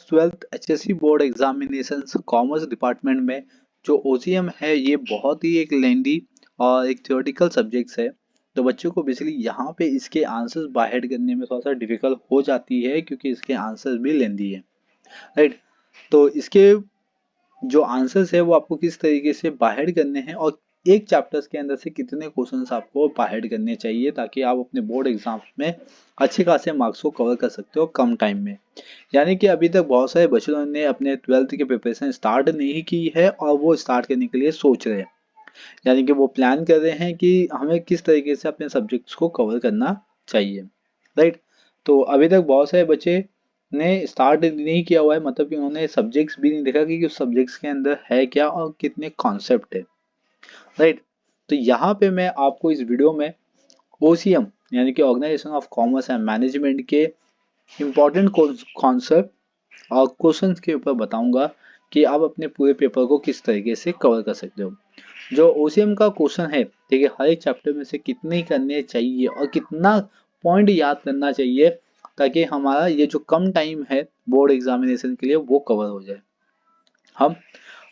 Twelfth HSC board examination commerce department में जो OCM है ये बहुत ही एक लेंदी और एक थ्योरेटिकल सब्जेक्ट्स है। तो बच्चों को बेसिकली यहाँ पे इसके आंसर्स बाहर करने में थोड़ा सा डिफिकल्ट हो जाती है क्योंकि इसके आंसर्स भी लेंदी है, राइट। तो इसके जो आंसर्स है वो आपको किस तरीके से बाहर करने हैं और एक चैप्टर्स के अंदर से कितने क्वेश्चंस आपको बाहर करने चाहिए ताकि आप अपने बोर्ड एग्जाम्स में अच्छे खासे मार्क्स को कवर कर सकते हो कम टाइम में। यानी कि अभी तक बहुत सारे बच्चों ने अपने ट्वेल्थ की प्रिपरेशन स्टार्ट नहीं की है और वो स्टार्ट करने के लिए सोच रहे हैं, यानी कि वो प्लान कर रहे हैं कि हमें किस तरीके से अपने सब्जेक्ट्स को कवर करना चाहिए, राइट। तो अभी तक बहुत सारे बच्चे ने स्टार्ट नहीं किया हुआ है, मतलब कि उन्होंने सब्जेक्ट्स भी नहीं देखा कि उस सब्जेक्ट्स के अंदर है क्या और कितने कॉन्सेप्ट है, राइट। तो यहाँ पे मैं आपको इस वीडियो में ओसीएम यानी कि organisation of commerce and management के इम्पोर्टेंट कॉन्सेप्ट और क्वेश्चंस के ऊपर बताऊंगा कि आप अपने पूरे पेपर को किस तरीके से कवर कर सकते हो। जो ओसीएम का क्वेश्चन है, ठीक है, हर एक चैप्टर में से कितने करने चाहिए और कितना पॉइंट याद करना चाहिए ताकि हमारा ये जो कम टाइम है बोर्ड एग्जामिनेशन के लिए वो कवर हो जाए। हम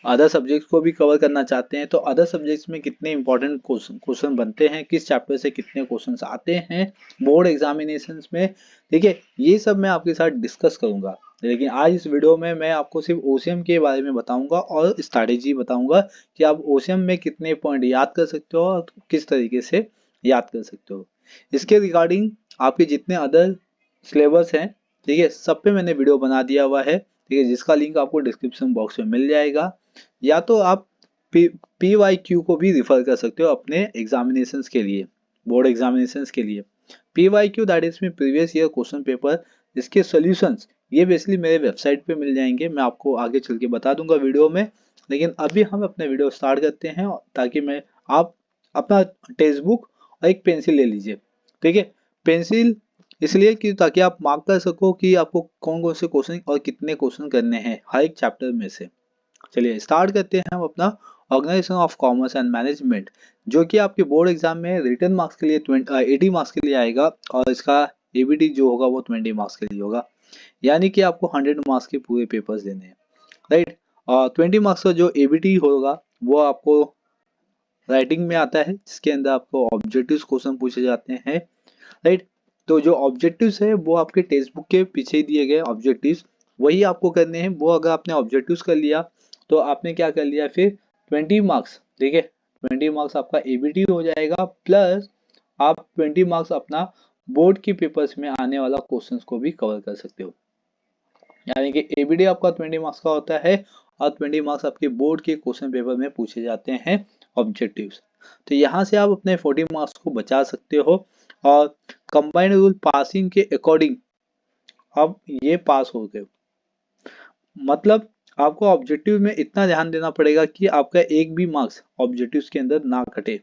अदर सब्जेक्ट्स को भी कवर करना चाहते हैं तो अदर सब्जेक्ट्स में कितने इंपॉर्टेंट क्वेश्चन बनते हैं, किस चैप्टर से कितने क्वेश्चंस आते हैं बोर्ड एग्जामिनेशंस में, ठीक है, ये सब मैं आपके साथ डिस्कस करूंगा। लेकिन आज इस वीडियो में मैं आपको सिर्फ ओसीएम के बारे में बताऊंगा और स्ट्रैटेजी बताऊंगा कि आप ओसीएम में कितने पॉइंट याद कर सकते हो और किस तरीके से याद कर सकते हो। इसके रिगार्डिंग आपके जितने अदर सिलेबस हैं, ठीक है, सब पे मैंने वीडियो बना दिया हुआ है, ठीक है, जिसका लिंक आपको डिस्क्रिप्शन बॉक्स में मिल जाएगा। या तो आप PYQ को भी रिफर कर सकते हो अपने एग्जामिनेशंस के लिए, बोर्ड एग्जामिनेशंस के लिए। PYQ दैट इज में प्रीवियस ईयर क्वेश्चन पेपर, इसके सॉल्यूशंस ये बेसिकली मेरे वेबसाइट पे मिल जाएंगे, मैं आपको आगे चल के बता दूंगा वीडियो में। लेकिन अभी हम अपना वीडियो स्टार्ट करते हैं ताकि मैं आप अपना टेक्स्ट बुक और एक पेंसिल ले लीजिए, ठीक है। पेंसिल इसलिए कि ताकि आप मार्क कर सको कि आपको कौन कौन से क्वेश्चन और कितने क्वेश्चन करने हैं हर एक चैप्टर में से। चलिए स्टार्ट करते हैं हम अपना organisation of commerce and management, जो कि आपके बोर्ड एग्जाम में रिटन मार्क्स के लिए 80 मार्क्स के लिए आएगा और इसका एबीटी जो होगा वो 20 मार्क्स के लिए होगा, यानी कि आपको 100 मार्क्स के पूरे पेपर्स देने हैं, राइट। और 20 मार्क्स का जो एबीटी होगा वो आपको राइटिंग में आता है, जिसके अंदर आपको ऑब्जेक्टिव क्वेश्चन पूछे जाते हैं, राइट। तो जो ऑब्जेक्टिव्स है वो आपके टेक्स्ट बुक के पीछे दिए गए ऑब्जेक्टिव्स वही आपको करने हैं। वो अगर आपने ऑब्जेक्टिव्स कर लिया तो आपने क्या कर लिया, फिर 20 मार्क्स, ठीक है, 20 मार्क्स आपका एबीटी हो जाएगा, प्लस आप 20 मार्क्स अपना बोर्ड के पेपर्स में आने वाला क्वेश्चंस को भी कवर कर सकते हो। यानी कि एबीडी आपका 20 मार्क्स का होता है और 20 मार्क्स आपके बोर्ड के क्वेश्चन पेपर में पूछे जाते हैं ऑब्जेक्टिव्स। तो यहाँ से आप अपने 40 मार्क्स को बचा सकते हो और कंबाइंड रूल पासिंग के अकॉर्डिंग अब ये पास हो गए, मतलब आपको ऑब्जेक्टिव में इतना ध्यान देना पड़ेगा कि आपका एक भी मार्क्स ऑब्जेक्टिव्स के अंदर ना कटे,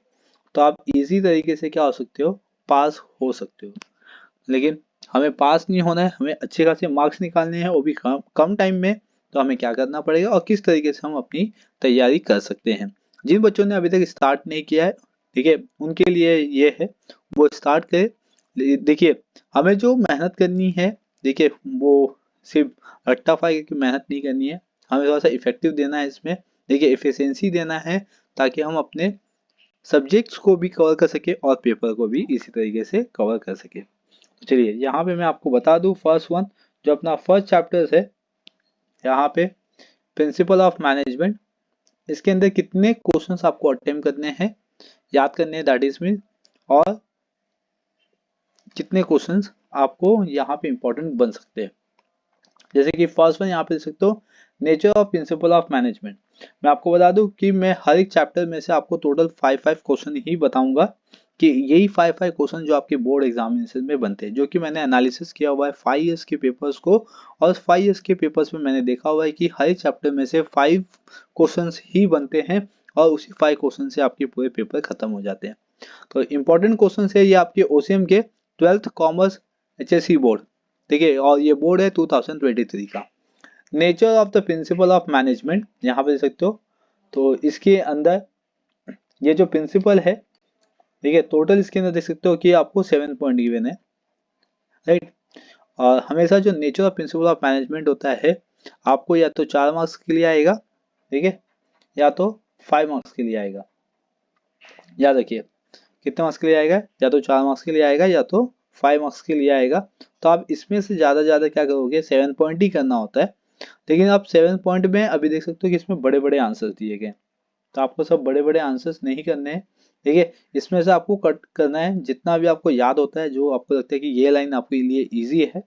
तो आप इजी तरीके से क्या हो सकते हो, पास हो सकते हो। लेकिन हमें पास नहीं होना है, हमें अच्छे खासे मार्क्स निकालने हैं वो भी कम टाइम में। तो हमें क्या करना पड़ेगा और किस तरीके से हम अपनी तैयारी कर सकते हैं। जिन बच्चों ने अभी तक स्टार्ट नहीं किया है, ठीक है, उनके लिए ये है वो स्टार्ट करें। देखिए हमें जो मेहनत करनी है, देखिए वो सिर्फ रट्टा फाई की मेहनत नहीं करनी है, हमें थोड़ा सा इफेक्टिव देना है इसमें, देखिए एफिशिएंसी देना है ताकि हम अपने सब्जेक्ट्स को भी कवर कर सके और पेपर को भी इसी तरीके से कवर कर सके। चलिए यहाँ पे मैं आपको बता दूं फर्स्ट वन जो अपना फर्स्ट चैप्टर है, यहाँ पे प्रिंसिपल ऑफ मैनेजमेंट, इसके अंदर कितने क्वेश्चंस आपको अटेम्प्ट करने हैं, याद करने हैं, दैट इज मीन, और कितने क्वेश्चंस आपको यहाँ पे इंपॉर्टेंट बन सकते हैं। जैसे कि फर्स्ट वन यहाँ पे देख सकते हो, nature of principle of management. मैं आपको बता दूं कि मैं हर एक चैप्टर में से आपको टोटल 5 क्वेश्चन ही बताऊंगा कि यही 5 क्वेश्चन जो आपके बोर्ड एग्जामिनेशन में बनते हैं, जो कि मैंने एनालिसिस किया हुआ है 5 इयर्स के पेपर्स को, और 5 इयर्स के पेपर्स में मैंने देखा हुआ है कि हर एक चैप्टर में से 5 क्वेश्चन ही बनते हैं और उसी 5 क्वेश्चन से आपके पूरे पेपर खत्म हो जाते हैं। तो इंपॉर्टेंट क्वेश्चन है ये आपके ओसीएम के 12th कॉमर्स एचएससी बोर्ड, ठीक है, और ये बोर्ड है 2023 का। Nature of the principle of management यहाँ पे देख सकते हो, तो इसके अंदर ये जो प्रिंसिपल है, ठीक है, टोटल इसके अंदर देख सकते हो कि आपको 7 पॉइंट गिवन है, राइट। और हमेशा जो nature of principle of management होता है आपको या तो 4 मार्क्स के लिए आएगा, ठीक है, या तो 5 मार्क्स के लिए आएगा। याद रखिए कितने मार्क्स के लिए आएगा, या तो 4 मार्क्स के लिए आएगा या तो 5 मार्क्स के लिए आएगा। तो आप इसमें से ज्यादा क्या करोगे, 7 पॉइंट ही करना होता है। लेकिन आप 7 पॉइंट में अभी देख सकते हो कि इसमें बड़े बड़े आंसर दिए गए, तो आपको सब बड़े बड़े आंसर्स नहीं करने हैं, ठीक है। इसमें से आपको कट करना है जितना भी आपको याद होता है, जो आपको लगता है कि ये लाइन आपके लिए इजी है,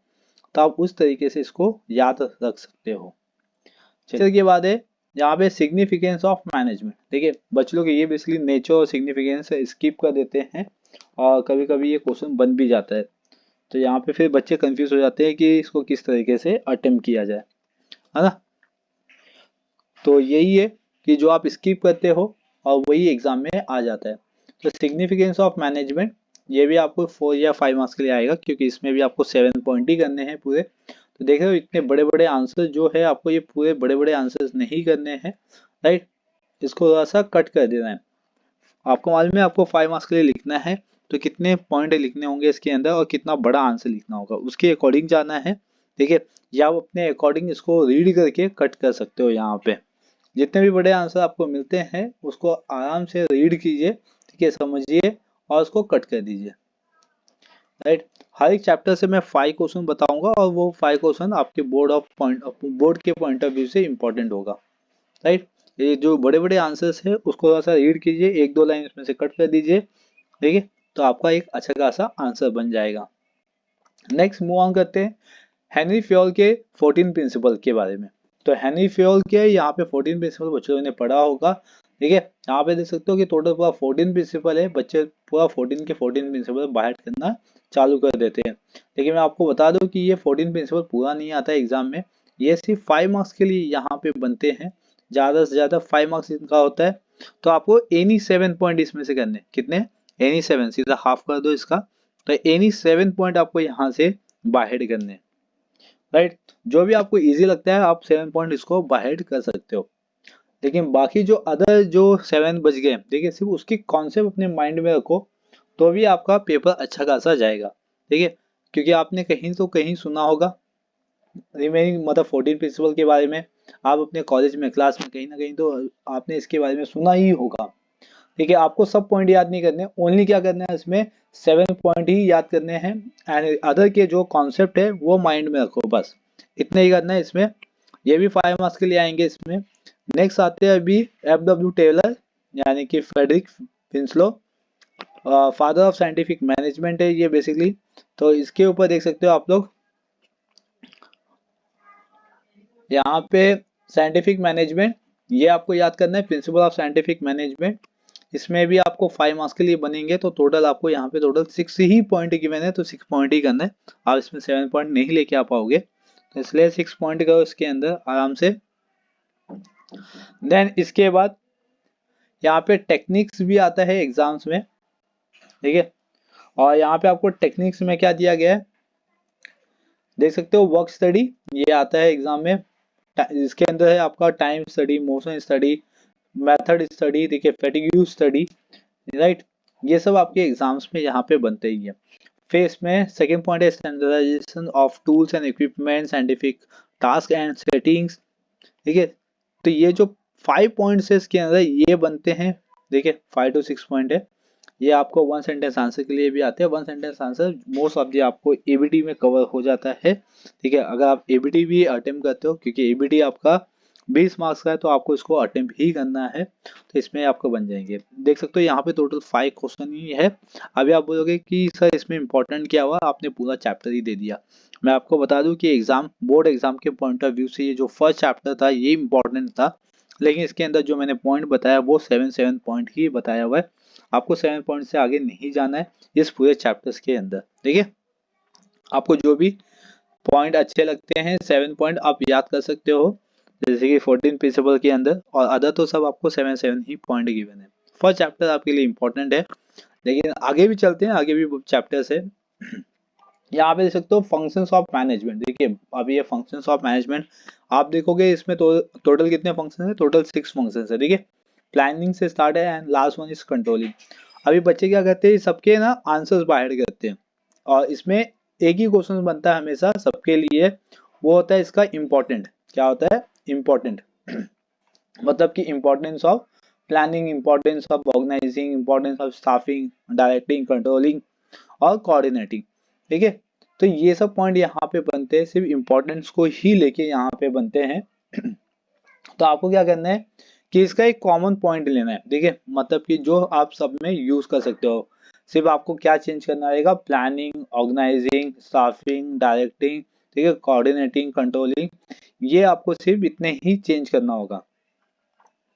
तो आप उस तरीके से इसको याद रख सकते हो। चलिए के बाद है यहाँ पे सिग्निफिकेंस ऑफ मैनेजमेंट। देखिए बच्चे लोग ये बेसिकली नेचर और सिग्निफिकेंस स्किप कर देते हैं, और कभी कभी ये क्वेश्चन बन भी जाता है, तो यहाँ पे फिर बच्चे कंफ्यूज हो जाते हैं कि इसको किस तरीके से अटेम्प्ट किया जाए, है ना। तो यही है कि जो आप स्किप करते हो और वही एग्जाम में आ जाता है। तो सिग्निफिकेंस ऑफ मैनेजमेंट ये भी आपको 4 या 5 मार्क्स के लिए आएगा, क्योंकि इसमें भी आपको 7 पॉइंट ही करने हैं पूरे। तो देख रहे हो इतने बड़े बड़े आंसर जो है, आपको ये पूरे बड़े बड़े आंसर्स नहीं करने हैं, राइट। इसको थोड़ा सा कट कर देना है। आपको मालूम है आपको 5 मार्क्स के लिए लिखना है, तो कितने पॉइंट लिखने होंगे इसके अंदर और कितना बड़ा आंसर लिखना होगा, उसके अकॉर्डिंग जाना है, ठीक है। या आप अपने अकॉर्डिंग इसको रीड करके कट कर सकते हो। यहाँ पे जितने भी बड़े आंसर आपको मिलते हैं उसको आराम से रीड कीजिए, ठीक है, समझिए और उसको कट कर दीजिए, राइट। हर एक चैप्टर से मैं 5 क्वेश्चन बताऊंगा, और वो 5 क्वेश्चन आपके बोर्ड के पॉइंट ऑफ व्यू से इंपॉर्टेंट होगा, राइट। ये जो बड़े बड़े आंसर्स है उसको थोड़ा सा रीड कीजिए, 1-2 लाइन इसमें से कट कर दीजिए, ठीक है, तो आपका एक अच्छा खासा आंसर बन जाएगा। नेक्स्ट मूव ऑन करते हैं हेनरी फ्योल के 14 प्रिंसिपल के बारे में। तो हेनरी फ्योल के यहाँ पे 14 प्रिंसिपल बच्चों ने पढ़ा होगा, ठीक है। यहाँ पे देख सकते हो कि टोटल पूरा 14 प्रिंसिपल है, बच्चे पूरा 14 के 14 प्रिंसिपल बाहर करना चालू कर देते हैं। लेकिन मैं आपको बता दूं कि ये 14 प्रिंसिपल पूरा नहीं आता है एग्जाम में, ये सिर्फ 5 मार्क्स के लिए यहाँ पे बनते हैं, ज्यादा से ज्यादा 5 मार्क्स इनका होता है। तो आपको एनी 7 पॉइंट इसमें से करने, कितने, एनी 7, सीधा हाफ कर दो इसका, तो एनी 7 पॉइंट आपको यहाँ से बाहर करने, राइट। जो भी आपको इजी लगता है आप 7 पॉइंट इसको बाहर कर सकते हो। लेकिन बाकी जो अदर जो 7 बच गए, देखिए सिर्फ उसकी कॉन्सेप्ट अपने माइंड में रखो, तो भी आपका पेपर अच्छा खासा जाएगा, ठीक है। क्योंकि आपने कहीं तो कहीं सुना होगा रिमेनिंग मतलब 14 प्रिंसिपल के बारे में, आप अपने कॉलेज में क्लास में कहीं ना कहीं तो आपने इसके बारे में सुना ही होगा, ठीक है। आपको सब पॉइंट याद नहीं करने, ओनली क्या करना है इसमें 7 पॉइंट ही याद करने हैं, एंड अदर के जो कॉन्सेप्ट है वो माइंड में रखो, बस इतना ही करना है इसमें। ये भी 5 मार्क्स के लिए आएंगे इसमें। नेक्स्ट आते हैं अभी FW टेलर, यानी कि Frederick Winslow, father of scientific management है ये बेसिकली। तो इसके ऊपर देख सकते हो आप लोग यहाँ पे साइंटिफिक मैनेजमेंट, ये आपको याद करना है, प्रिंसिपल ऑफ साइंटिफिक मैनेजमेंट। इसमें भी आपको 5 मार्क्स के लिए बनेंगे, तो टोटल आपको यहाँ पे टोटल 6 ही पॉइंट गिवन है, तो 6 पॉइंट ही करना है। आप इसमें 7 पॉइंट नहीं लेके आ पाओगे, तो इसलिए 6 पॉइंट करो इसके अंदर आराम से। देन इसके बाद यहाँ पे टेक्निक्स भी आता है एग्जाम्स में, ठीक है। और यहाँ पे आपको टेक्निक्स में क्या दिया गया है देख सकते हो, वर्क स्टडी ये आता है एग्जाम में। इसके अंदर है आपका time study, motion study, method study, देखिए फैटिग्यू स्टडी, राइट। ये सब आपके एग्जाम्स में यहाँ पे बनते ही है। फिर इसमें सेकेंड पॉइंट है standardisation of tools and equipment, scientific task and settings, ठीक है। तो ये जो 5 पॉइंट्स है इसके अंदर ये बनते हैं, देखिए 5 to 6 पॉइंट है। ये आपको 1 सेंटेंस आंसर के लिए भी आते हैं। 1 sentence answer most of the आपको एबीटी में कवर हो जाता है, ठीक है। अगर आप एबीटी भी अटेम्प्ट करते हो, क्योंकि एबीटी आपका 20 मार्क्स का है, तो आपको इसको अटेम्प्ट ही करना है, तो इसमें आपको बन जाएंगे। देख सकते हो यहाँ पे टोटल 5 क्वेश्चन ही है। अभी आप बोलोगे कि सर इसमें इंपॉर्टेंट क्या हुआ, आपने पूरा चैप्टर ही दे दिया। मैं आपको बता दूं कि एग्जाम बोर्ड एग्जाम के पॉइंट ऑफ व्यू से ये जो फर्स्ट चैप्टर था ये इंपॉर्टेंट था, लेकिन इसके अंदर जो मैंने पॉइंट बताया वो 7 पॉइंट ही बताया हुआ है। आपको 7 पॉइंट से आगे नहीं जाना है इस पूरे चैप्टर्स के अंदर, ठीक है। आपको जो भी पॉइंट अच्छे लगते हैं 7 पॉइंट आप याद कर सकते हो, जैसे कि 14 प्रिंसिपल के अंदर, और अदर तो सब आपको 7 ही पॉइंट गिवन है। फर्स्ट चैप्टर आपके लिए इंपॉर्टेंट है, लेकिन आगे भी चलते हैं, आगे भी चैप्टर्स है। यहाँ पे देख सकते हो फंक्शंस ऑफ मैनेजमेंट, देखिए अभी ये फंक्शंस ऑफ मैनेजमेंट आप देखोगे इसमें तो टोटल कितने फंक्शन है, टोटल 6 फंक्शन है, ठीक है। प्लानिंग से स्टार्ट है and last one is controlling. अभी बच्चे क्या करते हैं, सबके ना आंसर्स बाहर करते हैं, और इसमें एक ही क्वेश्चन बनता है हमेशा सबके लिए, वो होता है इसका इम्पोर्टेंट, क्या होता है, इम्पोर्टेंट। मतलब कि importance of planning, importance of organising, importance of staffing, directing, controlling और कोऑर्डिनेटिंग। ठीक है, तो ये सब पॉइंट यहाँ पे बनते हैं, सिर्फ इम्पोर्टेंस को ही लेके यहाँ पे बनते हैं। तो आपको क्या करना है कि इसका एक कॉमन पॉइंट लेना है। ठीक है, मतलब कि जो आप सब में यूज कर सकते हो। सिर्फ आपको क्या चेंज करना रहेगा, प्लानिंग, ऑर्गेनाइजिंग, स्टाफिंग, डायरेक्टिंग, ठीक है, कोऑर्डिनेटिंग, कंट्रोलिंग, ये आपको सिर्फ इतने ही चेंज करना होगा।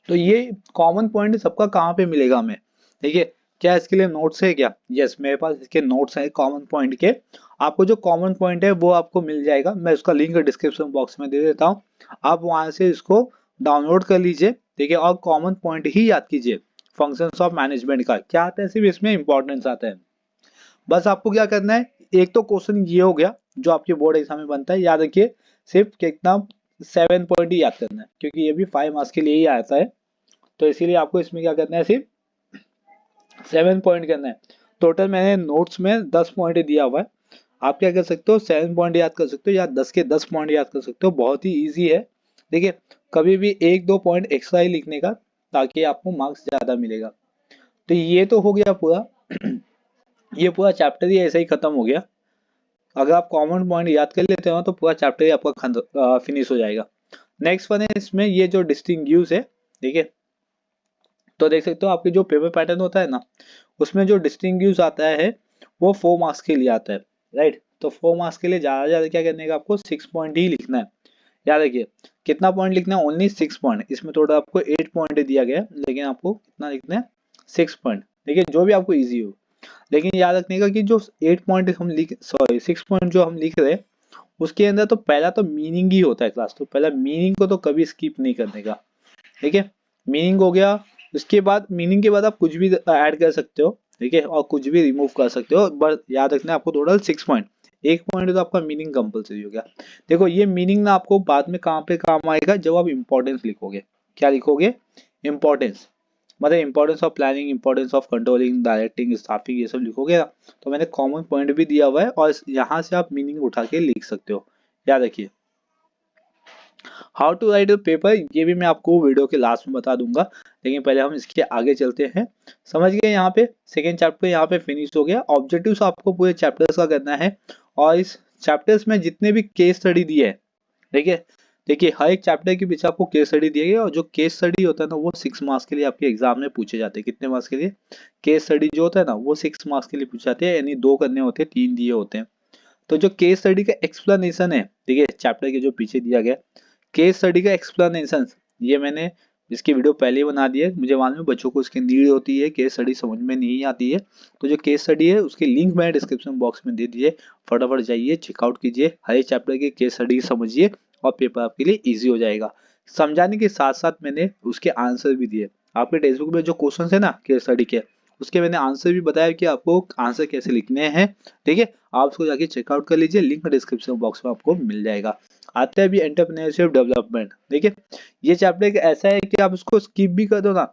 तो ये कॉमन पॉइंट सबका कहाँ पे मिलेगा हमें, ठीक है। क्या इसके लिए नोट्स है क्या? यस, मेरे पास इसके नोट्स हैं कॉमन पॉइंट के। आपको जो कॉमन पॉइंट है वो आपको मिल जाएगा, मैं उसका लिंक डिस्क्रिप्शन बॉक्स में दे देता हूँ। आप वहां से इसको डाउनलोड कर लीजिए, ठीक है, और कॉमन पॉइंट ही याद कीजिए। फंक्शंस ऑफ मैनेजमेंट का क्या आता है, सिर्फ इसमें इंपॉर्टेंस आता है। बस आपको क्या करना है, एक तो क्वेश्चन ये हो गया जो आपके बोर्ड एग्जाम में बनता है, याद रखिए सिर्फ कितना 7 पॉइंट ही याद करना है, क्योंकि ये भी 5 मार्क्स के लिए ही आता है। तो इसीलिए आपको इसमें क्या करना है, सिर्फ 7 पॉइंट करना है। टोटल मैंने नोट्स में 10 पॉइंट दिया हुआ है। आप क्या कर सकते हो, 7 पॉइंट याद कर सकते हो या 10 के 10 पॉइंट याद कर सकते हो, बहुत ही ईजी है। देखिए, कभी भी 1-2 पॉइंट एक्स्ट्रा ही लिखने का, ताकि आपको मार्क्स ज्यादा मिलेगा। तो ये तो हो गया पूरा। ये पूरा चैप्टर ही ऐसे ही खत्म हो गया। अगर आप कॉमन पॉइंट याद कर लेते हो तो पूरा चैप्टर ही आपका फिनिश हो जाएगा। नेक्स्ट वन है इसमें ये जो डिस्टिंग्यूश है, ठीक है। तो देख सकते हो आपके जो पेपर पैटर्न होता है ना, उसमें जो डिस्टिंग्यूश आता है वो 4 मार्क्स के लिए आता है, राइट। तो 4 मार्क्स के लिए ज्यादा ज्यादा क्या करने का, आपको 6 पॉइंट ही लिखना है। याद रखिए, कितना पॉइंट लिखना है, ओनली 6 पॉइंट। इसमें थोड़ा आपको 8 पॉइंट दिया गया है, लेकिन आपको कितना लिखना है, 6 पॉइंट। देखिए, जो भी आपको ईजी हो। लेकिन याद रखने का कि जो 8 पॉइंट हम लिख, सॉरी 6 पॉइंट जो हम लिख रहे हैं, उसके अंदर तो पहला तो मीनिंग ही होता है क्लास, तो पहला मीनिंग को तो कभी स्किप नहीं करने का। ठीक है, मीनिंग हो गया। उसके बाद मीनिंग के बाद आप कुछ भी ऐड कर सकते हो, ठीक है, और कुछ भी रिमूव कर सकते हो, बट याद रखना है आपको टोटल 6 पॉइंट। 1 पॉइंट तो आपका मीनिंग कंपलसरी हो गया। देखो, ये मीनिंग ना आपको बाद में कहाँ पे काम आएगा, जब आप इंपॉर्टेंस लिखोगे। क्या लिखोगे, इंपॉर्टेंस। मतलब importance of planning, importance of controlling, directing, staffing, ये सब लिखोगे ना, तो मैंने कॉमन पॉइंट भी दिया हुआ है और यहाँ से आप मीनिंग उठा के लिख सकते हो। याद रखिए, how to write a paper ये भी मैं आपको वीडियो के लास्ट में बता दूंगा, लेकिन पहले हम इसके आगे चलते हैं। समझ गए, यहाँ पे सेकेंड चैप्टर यहाँ पे फिनिश हो गया। ऑब्जेक्टिव्स आपको पूरे चैप्टर्स का करना है, और इस चैप्टर्स में जितने भी केस स्टडी दिए है, ठीक है। देखिए, हर एक चैप्टर के पीछे आपको केस स्टडी दिए गए, और जो केस स्टडी होता है ना, वो 6 मार्क्स के लिए आपके एग्जाम में पूछे जाते हैं। कितने मार्क्स के लिए, केस स्टडी जो होता है ना, वो 6 मार्क्स के लिए पूछे जाते हैं, यानी 2 करने होते हैं, 3 दिए होते हैं। तो जो केस स्टडी का एक्सप्लेनेशन है, ठीक है, चैप्टर के जो पीछे दिया गया केस स्टडी का एक्सप्लेनेशन, ये मैंने इसकी वीडियो पहले ही बना दी है। मुझे मालूम है बच्चों को इसकी नीड होती है, केस स्टडी समझ में नहीं आती है। तो जो केस स्टडी है उसकी लिंक मैंने डिस्क्रिप्शन बॉक्स में दे दिए, फटाफट जाइए चेकआउट कीजिए, हर एक चैप्टर की केस स्टडी समझिए, और पेपर आपके लिए ईजी हो जाएगा। समझाने के साथ साथ मैंने उसके आंसर भी दिए। आपके टेक्स्ट बुक में जो क्वेश्चन है ना केस स्टडी के, उसके मैंने आंसर भी बताया कि आपको आंसर कैसे लिखने हैं। ठीक है, आप उसको जाके चेकआउट कर लीजिए, लिंक डिस्क्रिप्शन बॉक्स में आपको मिल जाएगा। आते हैं अभी एंटरप्रेन्योरशिप डेवलपमेंट। देखिए, ये चैप्टर एक ऐसा है कि आप उसको स्किप भी कर दो ना,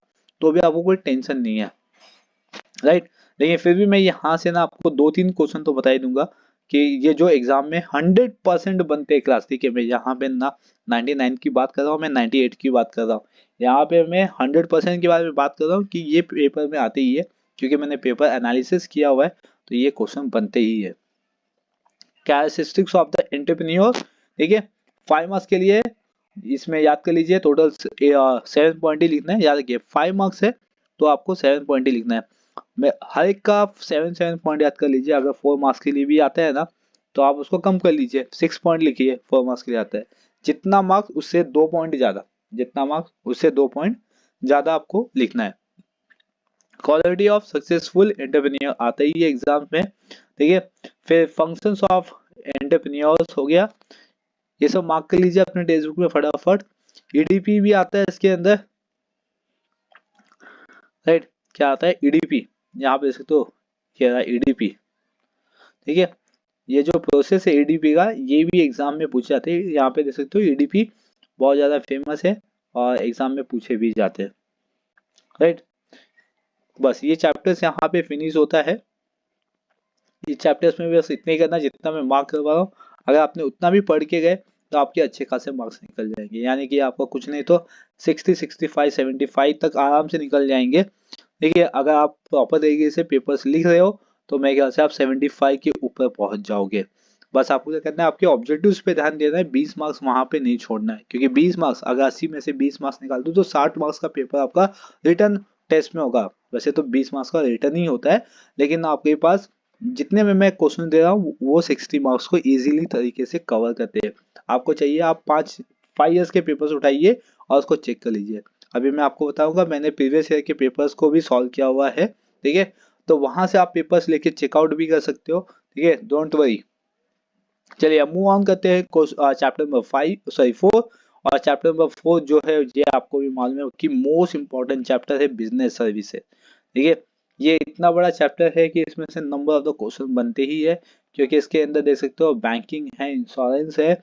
तो भी आपको कोई टेंशन नहीं है, राइट। लेकिन फिर भी मैं यहाँ से ना आपको 2-3 क्वेश्चन तो बता ही दूंगा कि ये जो एग्जाम में 100% बनते हैं क्लास। ठीक है, मैं यहाँ पे ना 99 की बात कर रहा हूँ, मैं 98 की बात कर रहा हूँ। यहाँ पे मैं 100% के बारे में बात कर रहा हूँ कि ये पेपर में आते ही है, क्योंकि मैंने पेपर एनालिसिस किया हुआ है, तो ये क्वेश्चन बनते ही है। कैरेक्टरिस्टिक्स ऑफ द एंटरप्रेन्योर, ठीक है, 5 मार्क्स के लिए इसमें याद कर लीजिए, टोटल 7 पॉइंट ही लिखना है। याद रखिए, 5 मार्क्स है तो आपको 7 पॉइंट ही लिखना है। मैं हर एक का 7-7 पॉइंट याद कर लीजिए। अगर 4 मार्क्स के लिए भी आता है ना, तो आप उसको कम कर लीजिए, 6 पॉइंट लिखिए। 4 मार्क्स के लिए आता है, जितना मार्क्स उससे 2 पॉइंट ज्यादा, जितना मार्क्स उससे 2 पॉइंट ज्यादा आपको लिखना है। क्वालिटी ऑफ सक्सेसफुल एंटरप्रेन्योर आता ही है एग्जाम में, ठीक है। फिर फंक्शंस ऑफ एंटरप्रेन्योर्स हो गया, ये सब मार्क कर लीजिए अपने टेक्स्ट बुक में फटाफट। ईडीपी भी आता है इसके अंदर, राइट। क्या आता है, ईडीपी, यहाँ पे देख सकते हो, क्या है ईडीपी, ठीक है। ये जो प्रोसेस है ईडीपी का, ये भी एग्जाम में पूछे जाते हैं। यहाँ पे देख सकते हो ईडीपी बहुत ज्यादा फेमस है, और एग्जाम में पूछे भी जाते हैं, राइट। बस ये चैप्टर्स यहाँ पे फिनिश होता है। इस चैप्टर्स में बस इतने ही करना जितना मैं मार्क करवा रहा हूँ। अगर आपने उतना भी पढ़ के गए तो आपके अच्छे खासे मार्क्स निकल जाएंगे, यानी कि आपका कुछ नहीं तो 60, 65, 75 तक आराम से निकल जाएंगे। देखिए अगर आप प्रॉपर तरीके से पेपर्स लिख रहे हो तो मेरे ख्याल से आप 75 के ऊपर पहुंच जाओगे। बस आपको क्या करना है, आपके ऑब्जेक्टिव्स पे ध्यान देना है, 20 मार्क्स वहां पे नहीं छोड़ना है, क्योंकि 20 मार्क्स अगर 80 में से 20 मार्क्स निकाल दो तो 60 मार्क्स का पेपर आपका रिटर्न टेस्ट में होगा। वैसे तो 20 मार्क्स का रिटर्न ही होता है, लेकिन आपके पास जितने में मैं क्वेश्चन दे रहा हूँ वो 60 मार्क्स को इजीली तरीके से कवर करते हैं। आपको चाहिए आप 5 ईयर्स के पेपर्स उठाइए और उसको चेक कर लीजिए। अभी मैं आपको बताऊंगा, मैंने प्रीवियस ईयर के पेपर्स को भी सॉल्व किया हुआ है, ठीक है, तो वहां से आप पेपर्स लेके चेकआउट भी कर सकते हो, ठीक है, डोंट वरी। चलिए अब मूव ऑन करते हैं चैप्टर नंबर 4। और चैप्टर नंबर 4 जो है ये आपको भी मालूम है कि मोस्ट इंपॉर्टेंट चैप्टर है बिजनेस सर्विसेज, ठीक है। ये इतना बड़ा चैप्टर है कि इसमें से नंबर ऑफ द क्वेश्चन बनते ही है, क्योंकि इसके अंदर देख सकते हो बैंकिंग है, इंश्योरेंस है,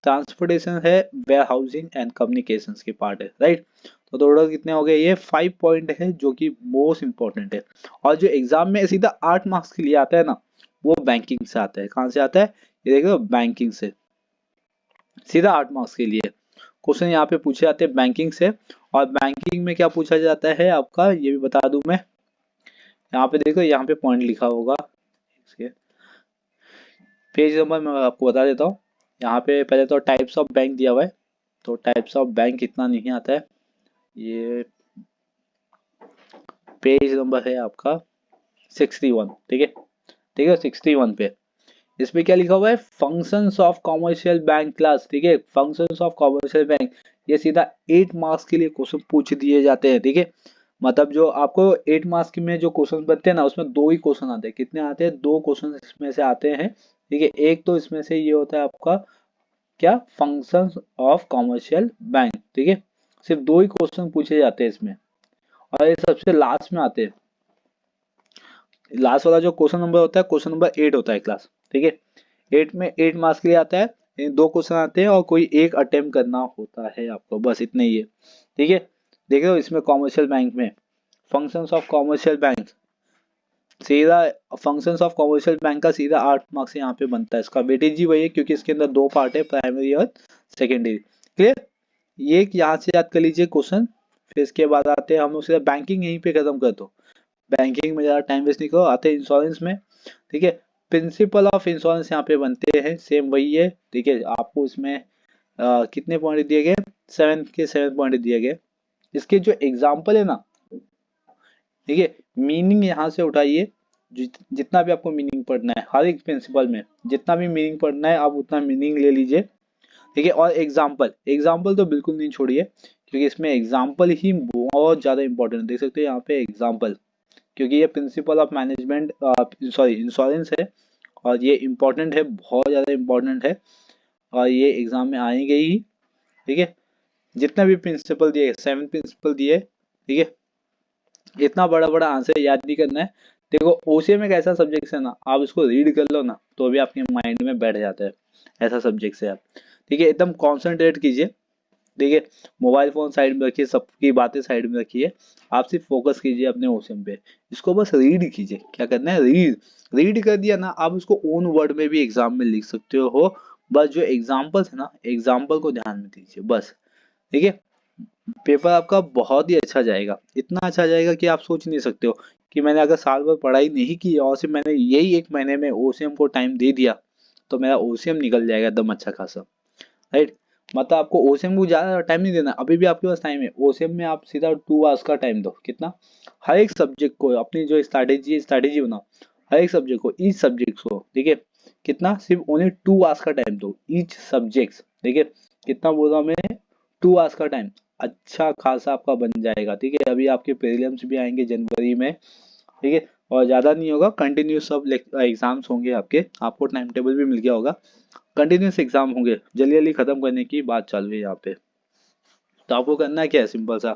ट्रांसपोर्टेशन है, वेयर हाउसिंग एंड कम्युनिकेशन के पार्ट है, राइट। तो टोटल कितने हो गए, ये 5 पॉइंट है जो कि मोस्ट इंपॉर्टेंट है। और जो एग्जाम में सीधा 8 मार्क्स के लिए आता है ना, वो बैंकिंग से आता है। कहाँ से आता है, ये देखो बैंकिंग से सीधा 8 मार्क्स के लिए क्वेश्चन यहाँ पे पूछे जाते हैं बैंकिंग से। और बैंकिंग में क्या पूछा जाता है आपका, ये भी बता दूं मैं, यहाँ पे देखो, यहाँ पे पॉइंट लिखा होगा, इसके पेज नंबर मैं आपको बता देता हूँ। यहाँ पे पहले तो टाइप्स ऑफ बैंक दिया हुआ है, तो टाइप्स ऑफ बैंक इतना नहीं आता है, ये पेज नंबर है आपका 61, ठीक है, ठीक है, 61 पे इसमें क्या लिखा हुआ है, functions of commercial bank class, ठीक है, फंक्शंस ऑफ कॉमर्शियल बैंक। ये सीधा 8 मार्क्स के लिए क्वेश्चन पूछ दिए जाते हैं, ठीक है। मतलब जो आपको 8 मार्क्स में जो क्वेश्चन बनते हैं ना, उसमें 2 ही क्वेश्चन आते हैं। कितने आते हैं, 2 क्वेश्चन इसमें से आते हैं, ठीक है। एक तो इसमें से ये होता है आपका क्या, फंक्शंस ऑफ कॉमर्शियल बैंक, ठीक है। सिर्फ 2 ही क्वेश्चन पूछे जाते हैं इसमें, और ये सबसे लास्ट में आते हैं। लास्ट वाला जो क्वेश्चन नंबर होता है, क्वेश्चन नंबर 8 होता है क्लास, ठीक है। 8 में 8 मार्क्स के लिए आता है, 2 क्वेश्चन आते हैं और कोई एक अटेम्प्ट करना होता है आपको, बस इतना ही है, ठीक है। देख रहे हो इसमें कॉमर्शियल बैंक में फंक्शंस ऑफ कॉमर्शियल बैंक, सीधा फंक्शंस ऑफ कॉमर्शियल बैंक का सीधा 8 मार्क्स यहाँ पे बनता है। इसका वेटेज ही वही है, क्योंकि इसके अंदर 2 पार्ट है, प्राइमरी और सेकेंडरी, क्लियर। ये यहाँ से याद कर लीजिए क्वेश्चन। फिर इसके बाद आते हैं हम लोग सीधा बैंकिंग, यहीं पे खत्म कर दो। बैंकिंग में ज़्यादा टाइम वेस्ट नहीं करो, आते हैं इंश्योरेंस में, ठीक है। प्रिंसिपल ऑफ इंश्योरेंस यहाँ पे बनते हैं, सेम वही है, ठीक है। आपको इसमें कितने पॉइंट दिए गए, 7 के 7 पॉइंट दिए गए। इसके जो एग्जाम्पल है ना, ठीक है, मीनिंग यहाँ से उठाइए, जितना भी आपको मीनिंग पढ़ना है हर एक प्रिंसिपल में, जितना भी मीनिंग पढ़ना है आप उतना मीनिंग ले लीजिए, ठीक है। और एग्जाम्पल, एग्जाम्पल तो बिल्कुल नहीं छोड़िए, क्योंकि इसमें एग्जाम्पल ही बहुत ज्यादा इंपॉर्टेंट, देख सकते हैं यहाँ पे एग्जाम्पल, क्योंकि ये principle of management sorry insurance है, और ये इम्पोर्टेंट है, बहुत ज़्यादा इम्पोर्टेंट है, और ये एग्जाम में आएंगे ही, ठीक है। जितने भी प्रिंसिपल दिए, 7 प्रिंसिपल दिए, ठीक है। इतना बड़ा बड़ा आंसर याद नहीं करना है। देखो ओसीएम एक ऐसा सब्जेक्ट है ना, आप इसको रीड कर लो ना तो भी आपके माइंड में बैठ जाता है, ऐसा सब्जेक्ट है आप, ठीक है। एकदम कॉन्सेंट्रेट कीजिए, ठीक है। मोबाइल फोन साइड में रखिए, सबकी बातें साइड में रखिए, आप सिर्फ फोकस कीजिए अपने ओशन पे। इसको बस रीड कीजिए, क्या करना है, रीड। रीड कर दिया ना, आप उसको ओन वर्ड में भी एग्जाम में लिख सकते हो। बस जो एग्जाम्पल्स है ना, एग्जाम्पल को ध्यान में दीजिए बस, ठीक है। पेपर आपका बहुत ही अच्छा जाएगा, इतना अच्छा जाएगा कि आप सोच नहीं सकते हो कि मैंने अगर साल भर पढ़ाई नहीं की और सिर्फ मैंने यही 1 महीने में ओसीएम को टाइम दे दिया तो मेरा ओसीएम निकल जाएगा एकदम अच्छा खासा, राइट। मतलब आपको ओसीएम को ज्यादा टाइम नहीं देना, अभी भी आपके पास टाइम है। ओसीएम में आप सीधा 2 आवर्स का टाइम दो, कितना, हर एक सब्जेक्ट को अपनी जो स्ट्रैटेजी बनाओ, हर एक सब्जेक्ट को, ईच सब्जेक्ट को, ठीक है। कितना, सिर्फ ओनली 2 आवर्स का टाइम दो ईच सब्जेक्ट, ठीक है। कितना बोल रहा हूँ मैं, 2 आवर्स का टाइम, अच्छा खासा आपका बन जाएगा, ठीक है। अभी आपके प्रीलिम्स भी आएंगे जनवरी में, ठीक है। और ज्यादा नहीं होगा, कंटिन्यूस सब एग्जाम्स होंगे आपके, आपको टाइम टेबल भी मिल गया होगा, कंटिन्यूस एग्जाम होंगे, जल्दी जल्दी खत्म करने की बात चल रही है यहाँ पे। तो आपको करना क्या है, सिंपल सा,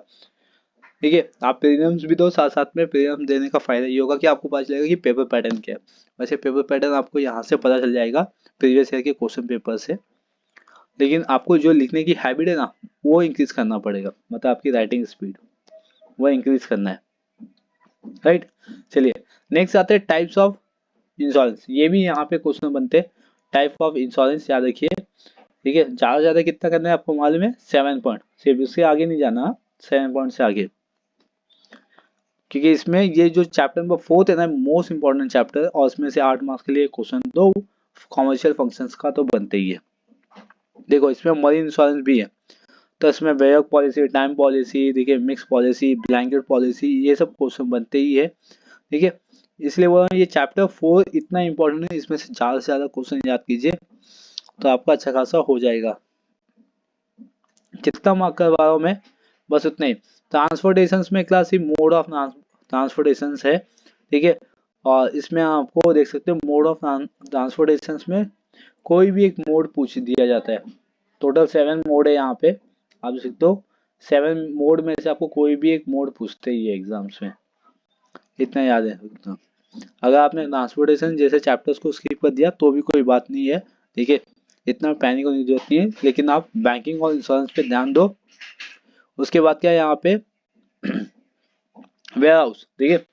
ठीक है। आप प्रीलिम्स भी दो, साथ साथ में प्रीलिम्स देने का फायदा ये होगा कि आपको पता चलेगा कि पेपर पैटर्न क्या है। वैसे पेपर पैटर्न आपको यहाँ से पता चल जाएगा प्रीवियस ईयर के क्वेश्चन पेपर से, लेकिन आपको जो लिखने की हैबिट है ना, वो इंक्रीज करना पड़ेगा, मतलब आपकी राइटिंग स्पीड वो इंक्रीज करना है, राइट। चलिए नेक्स्ट आते हैं टाइप्स ऑफ इंश्योरेंस, ये भी यहाँ पे क्वेश्चन बनते हैं। टाइप ऑफ इंश्योरेंस याद रखिए, ठीक है, ज्यादा से ज्यादा कितना करना है आपको मालूम है, 7 पॉइंट, सिर्फ उसके आगे नहीं जाना, 7 पॉइंट से आगे, क्योंकि इसमें ये जो चैप्टर नंबर 4 है ना, मोस्ट इंपॉर्टेंट चैप्टर है, और इसमें से 8 मार्क्स के लिए क्वेश्चन दो कॉमर्शियल फंक्शंस का तो बनते ही है। देखो इसमें मरीन इंश्योरेंस भी है, तो इसमें वेयक पॉलिसी, टाइम पॉलिसी, देखिए मिक्स पॉलिसी, ब्लैंकेट पॉलिसी, ये सब क्वेश्चन बनते ही है। ठीक है, इसलिए वो ये चैप्टर 4 इतना इंपॉर्टेंट है, इसमें से ज्यादा क्वेश्चन याद कीजिए तो आपका अच्छा खासा हो जाएगा। जितना मार्क करवा रहा हूँ मैं बस उतना ही। ट्रांसपोर्टेशन में class he mode of transportation है। ठीक है, और इसमें आपको देख सकते हो मोड ऑफ ट्रांसपोर्टेशन में कोई भी एक मोड पूछ दिया जाता है। टोटल 7 मोड है यहाँ पे, आप देख सकते हो 7 मोड में से आपको कोई भी एक मोड पूछते ही है एग्जाम्स में, इतना याद है उतना। अगर आपने ट्रांसपोर्टेशन जैसे चैप्टर्स को स्किप कर दिया तो भी कोई बात नहीं है। ठीक है, इतना पैनिक होने की जरूरत नहीं है, लेकिन आप बैंकिंग और इंश्योरेंस पे ध्यान दो। उसके बाद क्या है यहाँ पे, वेयर हाउस। ठीक है,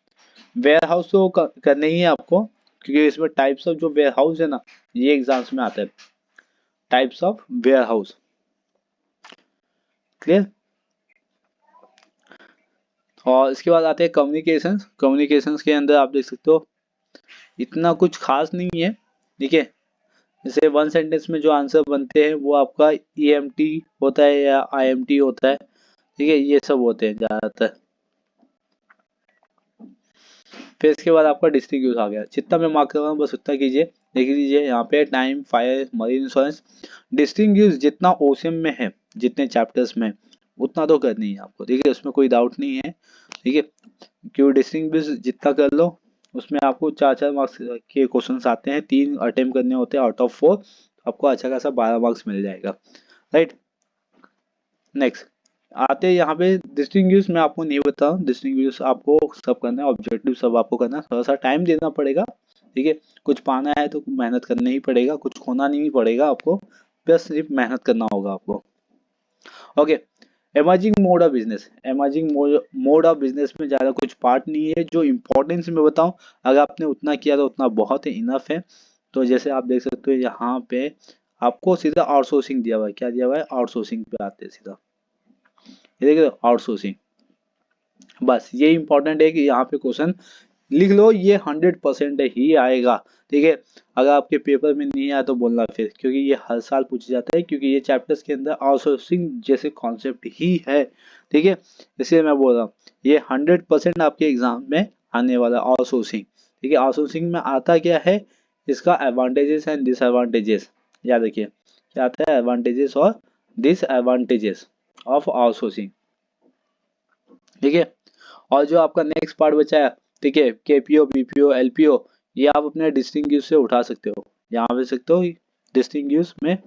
वेयर हाउस तो करना ही है आपको, क्योंकि इसमें टाइप्स ऑफ जो वेयर हाउस है ना, ये एग्जाम्स में आता है, types of warehouse. Clear. और इसके बाद आते हैं कम्युनिकेशंस। कम्युनिकेशंस के अंदर आप देख सकते हो इतना कुछ खास नहीं है। ठीक है, जैसे वन सेंटेंस में जो आंसर बनते हैं वो आपका ईएमटी होता है या आईएमटी होता है। ठीक है, ये सब होते हैं ज्यादातर। फिर इसके बाद आपका डिस्ट्रिक्ट यूज आ गया, जितना मैं मार्क कर रहा हूँ बस उतना कीजिए। देख लीजिए यहाँ पे time, fire, marine insurance, district use जितना ओशियम में है, जितने चैप्टर्स में, उतना तो करनी है आपको। ठीक है, उसमें कोई डाउट नहीं है। ठीक है, क्यों डिस्टिंग जितना कर लो उसमें आपको 4 मार्क्स के क्वेश्चंस आते हैं, 3 अटेम्प्ट करने होते हैं आउट ऑफ 4, आपको अच्छा खासा 12 मार्क्स मिल जाएगा। राइट, नेक्स्ट आते हैं यहाँ पे डिस्टिंग्विश। मैं आपको नहीं बताऊँ डिस्टिंग्विश, आपको सब करना है, ऑब्जेक्टिव सब आपको करना है, थोड़ा सा टाइम देना पड़ेगा। ठीक है, कुछ पाना है तो मेहनत करना ही पड़ेगा, कुछ खोना नहीं पड़ेगा आपको, बस सिर्फ मेहनत करना होगा आपको। Okay, emerging mode of business. Emerging mode of business में ज़्यादा कुछ पार्ट नहीं है, जो इंपॉर्टेंस में बताऊं, अगर आपने उतना किया तो उतना बहुत ही इनफ है। तो जैसे आप देख सकते हो यहाँ पे आपको सीधा आउटसोर्सिंग दिया हुआ है, क्या दिया हुआ है, आउटसोर्सिंग पे आते हैं सीधा, ये देखिए आउटसोर्सिंग। बस ये इंपॉर्टेंट है कि यहाँ पे क्वेश्चन लिख लो, ये 100% ही आएगा। ठीक है, अगर आपके पेपर में नहीं आया तो बोलना फिर, क्योंकि ये हर साल पूछा जाता है, क्योंकि ये चैप्टर्स के अंदर आउटसोर्सिंग जैसे कॉन्सेप्ट ही है। ठीक है, इसलिए मैं बोल रहा हूँ ये 100% आपके एग्जाम में आने वाला आउटसोर्सिंग। ठीक है, आउटसोर्सिंग में आता क्या है, इसका एडवांटेजेस एंड डिसएडवांटेजेस याद रखिए, क्या आता है, एडवांटेजेस और डिसएडवांटेजेस ऑफ आउटसोर्सिंग। ठीक है, और जो आपका नेक्स्ट पार्ट बचा है, ठीक है, केपीओ, बीपीओ, एलपीओ, ये आप अपने डिस्टिंग से उठा सकते हो, यहाँ पे सकते हो डिस्टिंग में।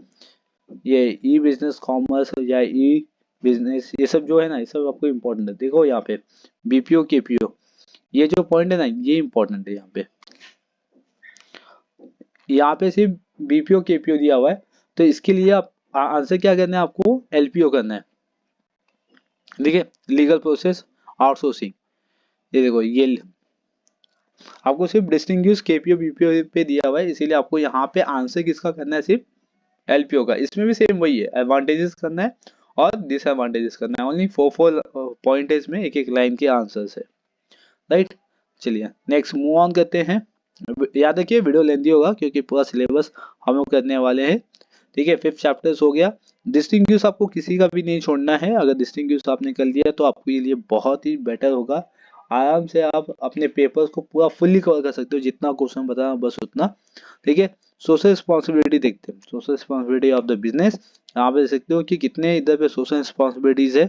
ये ई बिजनेस कॉमर्स या ई बिजनेस, ये सब जो है ना, ये सब आपको इम्पोर्टेंट है। देखो यहाँ पे बीपीओ, केपीओ, ये जो पॉइंट है ना, ये इम्पोर्टेंट है। यहाँ पे सिर्फ बीपीओ केपीओ दिया हुआ है, तो इसके लिए आप आंसर क्या करना है, आपको एलपीओ करना है। ठीक है, लीगल प्रोसेस आउटसोर्सिंग, ये देखो ये आपको सिर्फ डिस्टिंग्विश केपीओ बीपीओ पे दिया हुआ है, इसीलिए आपको यहाँ पे आंसर किसका करना है, सिर्फ एलपीओ का। इसमें भी सेम वही है, एडवांटेजेस करना है और डिसएडवांटेजेस करना है। ओनली 4 पॉइंट है इसमें, एक एक लाइन के आंसर्स है। राइट, चलिए नेक्स्ट मूव ऑन करते हैं। याद रखिए वीडियो लेंदी होगा, क्योंकि पूरा सिलेबस हम लोग करने वाले हैं। ठीक है, 5th चैप्टर्स हो गया। डिस्टिंग्विश आपको किसी का भी नहीं छोड़ना है, अगर डिस्टिंग्विश आपने कर लिया तो आपके लिए बहुत ही बेटर होगा। आराम से आप अपने पेपर्स को पूरा फुल्ली कवर कर सकते हो, जितना क्वेश्चन बताना बस उतना। ठीक है, सोशल रिस्पॉन्सिबिलिटी देखते हैं, social responsibility of the business. यहाँ पे देख सकते हो कि कितने इधर पे सोशल रिस्पॉन्सिबिलिटीज है,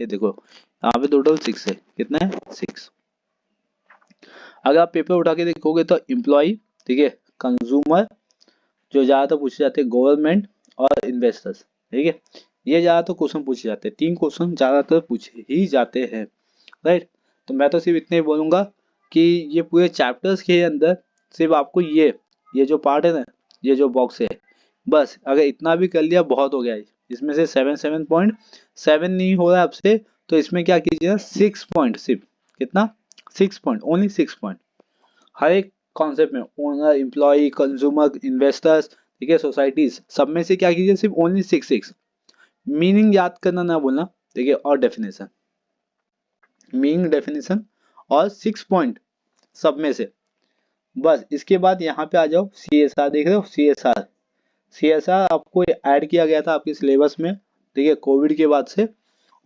ये देखो यहाँ पे टोटल 6 है, कितना है, 6। अगर आप पेपर उठा के देखोगे तो एम्प्लॉय, ठीक है, कंज्यूमर, जो ज्यादातर पूछे जाते हैं, गवर्नमेंट और इन्वेस्टर्स। ठीक है, ये ज्यादातर क्वेश्चन पूछे जाते हैं, 3 क्वेश्चन ज्यादातर पूछे ही जाते हैं। राइट, तो मैं तो सिर्फ इतने ही बोलूंगा कि ये पूरे चैप्टर्स के अंदर सिर्फ आपको ये जो पार्ट है ना, ये जो बॉक्स है, बस अगर इतना भी कर लिया बहुत हो गया है। इसमें से 7.7 नहीं हो रहा है आपसे, तो इसमें क्या कीजिएगा, 6 पॉइंट, सिर्फ कितना, 6 पॉइंट, ओनली 6 पॉइंट हर एक कॉन्सेप्ट में, ओनर, एम्प्लॉय, कंज्यूमर, इन्वेस्टर्स। ठीक है। सोसाइटीज, सब में से क्या कीजिए, सिर्फ ओनली 6 मीनिंग याद करना ना भूलना, ठीक है। और डेफिनेशन, मीनिंग, डेफिनेशन और 6 पॉइंट सब में से, बस। इसके बाद यहाँ पे आ जाओ, CSR देख रहे हो, CSR, CSR आपको ऐड किया गया था आपके सिलेबस में, ठीक है, कोविड के बाद से।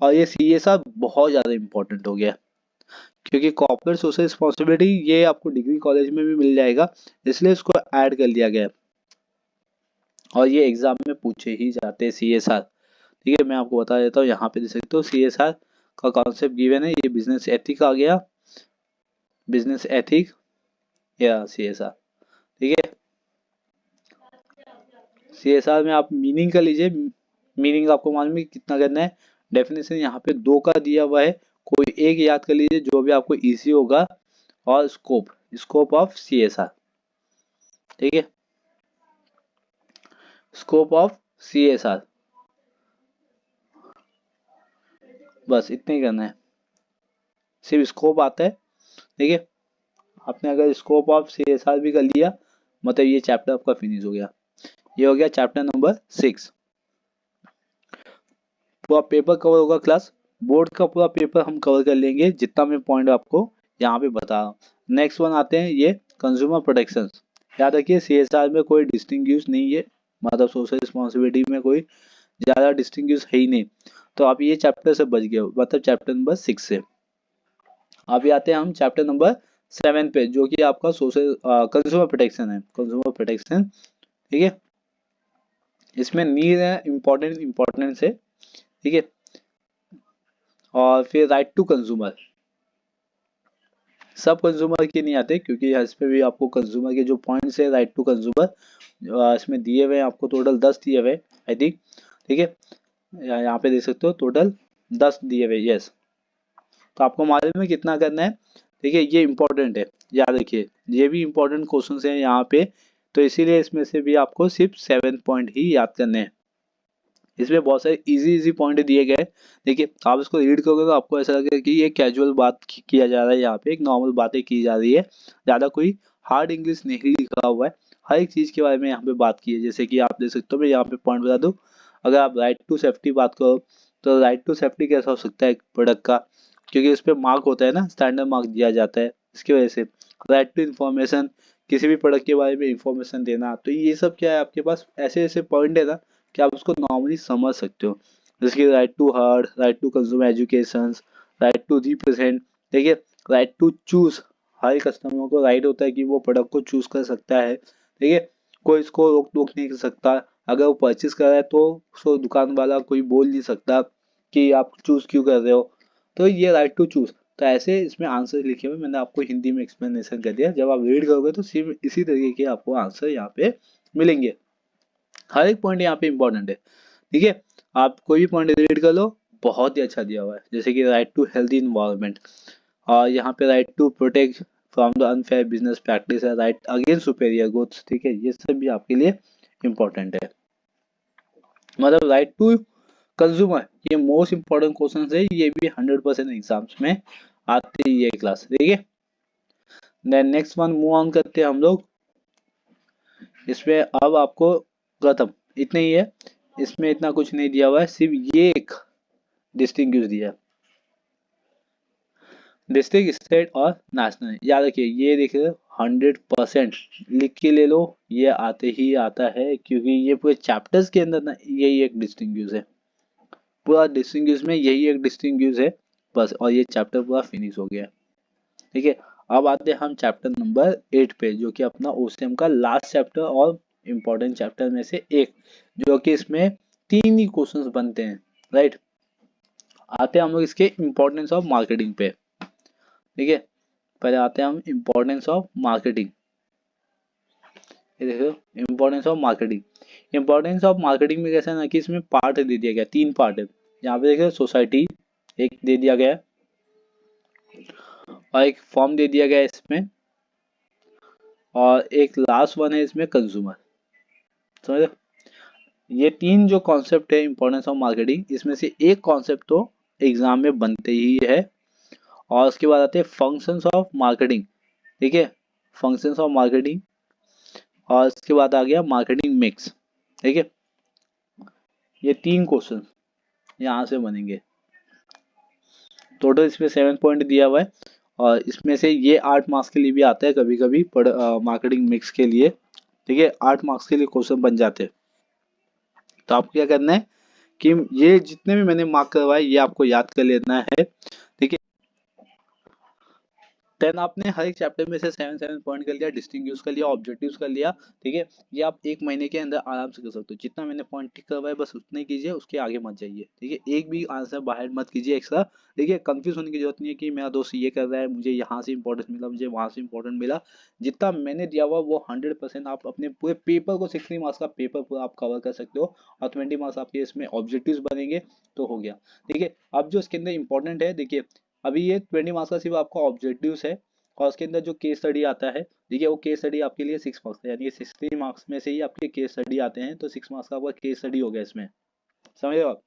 और ये CSR बहुत ज़्यादा इंपॉर्टेंट हो गया, क्योंकि कॉर्पोरेट सोशल रिस्पॉन्सिबिलिटी ये आपको डिग्री कॉलेज में भी मिल जाएगा, इसलिए इसको ऐड कर लिया गया है। और ये एग्जाम में पूछे ही जाते हैं CSR, ठीक है। मैं आपको बता देता हूँ, यहाँ पे देख सकते हो CSR का कॉन्सेप्ट गिवन है, ये बिजनेस एथिक आ गया, बिजनेस एथिक या CSR, ठीक है। CSR में आप मीनिंग का लीजिए, मीनिंग आपको मालूम है कितना करना है। डेफिनेशन यहाँ पे 2 का दिया हुआ है, कोई एक याद कर लीजिए जो भी आपको इजी होगा। और स्कोप, स्कोप ऑफ CSR, ठीक है, स्कोप ऑफ CSR, बस इतना ही करना है, सिर्फ स्कोप आता है, ठीक है। आपने अगर स्कोप ऑफ CSR भी कर लिया, मतलब ये चैप्टर आपका फिनिश हो गया। ये हो गया चैप्टर नंबर 6। पूरा पेपर कवर होगा क्लास, बोर्ड का पूरा पेपर हम कवर कर लेंगे, जितना मैं पॉइंट आपको यहाँ पे बता रहा हूँ। नेक्स्ट वन आते हैं ये कंज्यूमर प्रोटेक्शन। याद रखिए CSR में कोई डिस्टिंग्विश नहीं है, मतलब सोशल रिस्पॉन्सिबिलिटी में कोई ज़्यादा डिस्टिंग्विश है ही नहीं। तो आप ये चैप्टर से बच गए हो, मतलब चैप्टर नंबर 6 से। अभी आते हैं हम चैप्टर नंबर 7 पे, जो कि आपका सोशल कंज्यूमर प्रोटेक्शन है, कंज्यूमर प्रोटेक्शन, ठीक है। इसमें नीड है, इम्पोर्टेंट इम्पोर्टेंस है, ठीक है। और फिर राइट टू कंज्यूमर, सब कंज्यूमर के नहीं आते, क्योंकि इस पे भी आपको कंज्यूमर के जो पॉइंट्स है राइट टू कंज्यूमर इसमें दिए हुए हैं, आपको टोटल 10 दिए हुए आई थिंक, ठीक है। यहाँ पे देख सकते हो टोटल 10 दिए हुए, यस। तो आपको मालूम है कितना करना है, ठीक है। ये इंपॉर्टेंट है, याद रखिए, ये भी इंपॉर्टेंट क्वेश्चन हैं यहाँ पे, तो इसीलिए इसमें से भी आपको सिर्फ 7 पॉइंट ही याद करने हैं। इसमें बहुत सारे इजी इजी पॉइंट दिए गए, देखिए आप इसको रीड करोगे तो आपको ऐसा लगेगा कि ये कैजुअल बात किया जा रहा है, यहाँ पे एक नॉर्मल बातें की जा रही है, ज़्यादा कोई हार्ड इंग्लिश नहीं लिखा हुआ है। हर एक चीज़ के बारे में यहाँ पे बात की है, जैसे कि आप देख सकते हो, मैं यहाँ पे पॉइंट बता दूँ, अगर आप राइट टू सेफ्टी बात करो, तो राइट टू सेफ्टी कैसा हो सकता है एक प्रोडक्ट का, क्योंकि उस पर मार्क होता है ना, स्टैंडर्ड मार्क दिया जाता है, इसकी वजह से। राइट टू इन्फॉर्मेशन, किसी भी प्रोडक्ट के बारे में इंफॉर्मेशन देना, तो ये सब क्या है आपके पास ऐसे ऐसे पॉइंट है ना, कि आप उसको नॉर्मली समझ सकते हो। जैसे कि right to heard, right to consumer education, right to represent, ठीक है, राइट टू चूज, हर कस्टमर को राइट होता है कि वो प्रोडक्ट को चूज कर सकता है, ठीक है। कोई इसको रोक टोक नहीं कर सकता, अगर वो परचेज कर रहा है तो उसको दुकान वाला कोई बोल नहीं सकता कि आप चूज क्यों कर रहे हो। तो ये राइट टू चूज, तो ऐसे इसमें आंसर लिखे हुए, मैंने आपको हिंदी में एक्सप्लेनेशन कर दिया, जब आप रीड करोगे तो सिर्फ इसी तरीके के आपको आंसर यहाँ पे मिलेंगे। हर एक पॉइंट यहाँ पे इंपॉर्टेंट है, ठीक है। आप कोई भी पॉइंट रीड कर लो, बहुत ही अच्छा दिया हुआ है, जैसे कि राइट टू हेल्दी इन्वायरमेंट, और यहाँ पे right to protect from the unfair business practice है, राइट अगेंस्ट सुपेरियर गुड्स, ठीक है। ये सब भी आपके लिए इंपॉर्टेंट है, मतलब राइट टू कंज्यूमर, ये मोस्ट इंपॉर्टेंट क्वेश्चन है, ये भी 100% एग्जाम्स में आती है ये क्लास, ठीक है। Then next one move on करते हैं हम लोग, इसमें अब आपको खत्म, इतना ही है, इसमें इतना कुछ नहीं दिया हुआ है, सिर्फ ये एक डिस्टिंग्विश दिया है, डिस्ट्रिक्ट, स्टेट और नेशनल। याद रखिए, ये देखिए 100% लिख के ले लो, ये आते ही आता है, क्योंकि ये पूरे चैप्टर्स के अंदर ना यही एक डिस्टिंग्विश है, पूरा डिस्टिंग्विश में यही एक डिस्टिंग्विश है, बस। और ये चैप्टर पूरा फिनिश हो गया, ठीक है। अब आते हैं हम चैप्टर नंबर 8 पे, जो कि अपना OCM का लास्ट चैप्टर और इम्पोर्टेंट चैप्टर में से एक, जो कि इसमें 3 ही क्वेश्चंस बनते हैं, राइट। आते हैं हम लोग इसके इम्पोर्टेंस ऑफ मार्केटिंग पे, ठीक है। पहले आते हैं हम इम्पोर्टेंस ऑफ मार्केटिंग, ये देखो, importance of marketing. Importance of marketing में कैसा है ना, कि इसमें पार्ट दे दिया गया, 3 पार्ट है। यहाँ पे देखिए सोसाइटी एक दे दिया गया है, और एक फॉर्म दे दिया गया है इसमें, और एक लास्ट वन है इसमें कंज्यूमर, समझ। ये 3 जो कॉन्सेप्ट है इम्पोर्टेंस ऑफ मार्केटिंग, इसमें से एक कॉन्सेप्ट तो एग्जाम में बनते ही है। और उसके बाद आते हैं फंक्शंस ऑफ मार्केटिंग, ठीक है। फंक्शंस ऑफ मार्केटिंग, और इसके बाद आ गया मार्केटिंग मिक्स। ठीक है, ये 3 क्वेश्चन यहाँ से बनेंगे। टोटल इसमें 7 पॉइंट दिया हुआ है और इसमें से ये 8 मार्क्स के लिए भी आता है कभी कभी मार्केटिंग मिक्स के लिए। ठीक है, 8 मार्क्स के लिए क्वेश्चन बन जाते हैं। तो आपको क्या करना है कि ये जितने भी मैंने मार्क करवाए ये आपको याद कर लेना है। ठीक है, 10 आपने हर एक चैप्टर में से 7 पॉइंट कर लिया, डिस्टिंग्विश कर लिया, ऑब्जेक्टिव्स कर लिया। ठीक है, ये आप एक महीने के अंदर आराम से कर सकते हो। जितना मैंने पॉइंट टिक करवाए बस उतने ही कीजिए, उसके आगे मत जाइए। ठीक है, एक भी आंसर बाहर मत कीजिए एक्स्ट्रा। देखिए, कंफ्यूज होने की जरूरत नहीं है कि मेरा दोस्त ये कर रहा है, मुझे यहाँ से इंपॉर्टेंस मिला, मुझे वहां से इंपॉर्टेंट मिला। जितना मैंने दिया हुआ वो 100% आप अपने पूरे पेपर को, 60 मार्क्स का पेपर पूरा आप कवर कर सकते हो और 20 मार्क्स आपके इसमें ऑब्जेक्टिव्स बनेंगे तो हो गया। ठीक है, अब जो इसके अंदर इंपॉर्टेंट है, देखिए अभी ये 20 मार्क्स का सिर्फ आपका ऑब्जेक्टिव्स है और उसके अंदर जो केस स्टडी आता है, देखिए वो केस स्टडी आपके लिए 6 मार्क्स है, यानी 60 मार्क्स में से ही आपके केस स्टडी आते हैं, तो 6 मार्क्स का आपका केस स्टडी हो गया इसमें। समझ रहे हो आप?